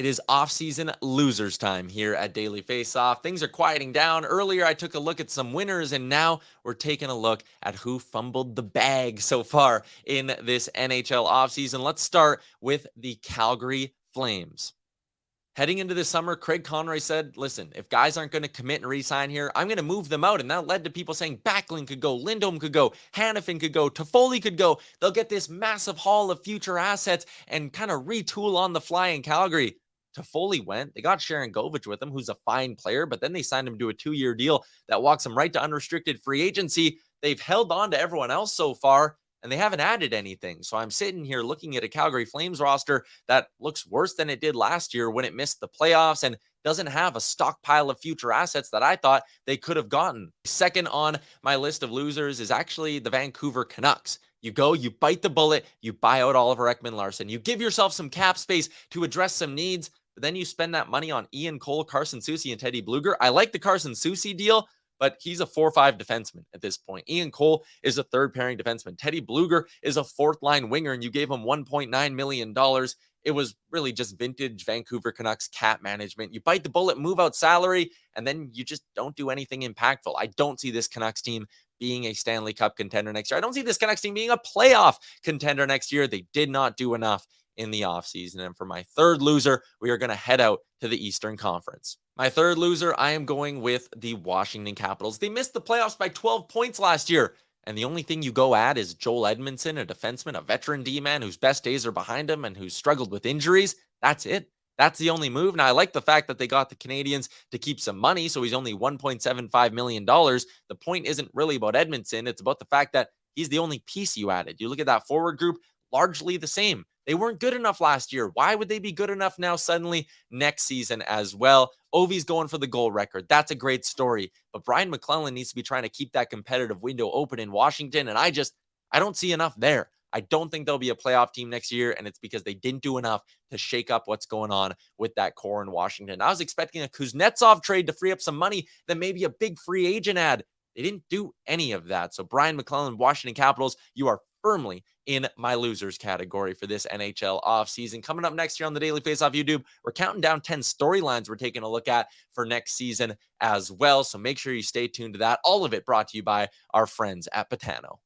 It is off-season losers time here at Daily Faceoff. Things are quieting down. Earlier, I took a look at some winners, and now we're taking a look at who fumbled the bag so far in this NHL offseason. Let's start with the Calgary Flames. Heading into this summer, Craig Conroy said, listen, if guys aren't going to commit and re-sign here, I'm going to move them out. And that led to people saying Backlund could go, Lindholm could go, Hanifin could go, Toffoli could go. They'll get this massive haul of future assets and kind of retool on the fly in Calgary. Toffoli went. They got Sharon Govich with him, who's a fine player, but then they signed him to a 2-year deal that walks him right to unrestricted free agency. They've held on to everyone else so far, and they haven't added anything. So I'm sitting here looking at a Calgary Flames roster that looks worse than it did last year when it missed the playoffs and doesn't have a stockpile of future assets that I thought they could have gotten. Second on my list of losers is actually the Vancouver Canucks. You go, you bite the bullet, you buy out Oliver Ekman-Larsson. You give yourself some cap space to address some needs, but then you spend that money on Ian Cole, Carson Soucy, and Teddy Bluger. I like the Carson Soucy deal, but he's a 4-5 defenseman at this point. Ian Cole is a third-pairing defenseman. Teddy Bluger is a fourth-line winger, and you gave him $1.9 million. It was really just vintage Vancouver Canucks cap management. You bite the bullet, move out salary, and then you just don't do anything impactful. I don't see this Canucks team being a Stanley Cup contender next year. I don't see this Canucks team being a playoff contender next year. They did not do enough in the offseason. And for my third loser, we are going to head out to the Eastern Conference. My third loser, I am going with the Washington Capitals. They missed the playoffs by 12 points last year. And the only thing you go at is Joel Edmondson, a defenseman, a veteran D-man whose best days are behind him and who's struggled with injuries. That's it. That's the only move. Now, I like the fact that they got the Canadians to keep some money, so he's only $1.75 million. The point isn't really about Edmondson. It's about the fact that he's the only piece you added. You look at that forward group, largely the same. They weren't good enough last year. Why would they be good enough now suddenly next season as well? Ovi's going for the goal record. That's a great story. But Brian McClellan needs to be trying to keep that competitive window open in Washington, and I don't see enough there. I don't think they'll be a playoff team next year, and it's because they didn't do enough to shake up what's going on with that core in Washington. I was expecting a Kuznetsov trade to free up some money, then maybe a big free agent ad. They didn't do any of that. So Brian McClellan, Washington Capitals, you are firmly in my losers category for this NHL offseason. Coming up next year on the Daily Faceoff YouTube, we're counting down 10 storylines we're taking a look at for next season as well. So make sure you stay tuned to that. All of it brought to you by our friends at Patano.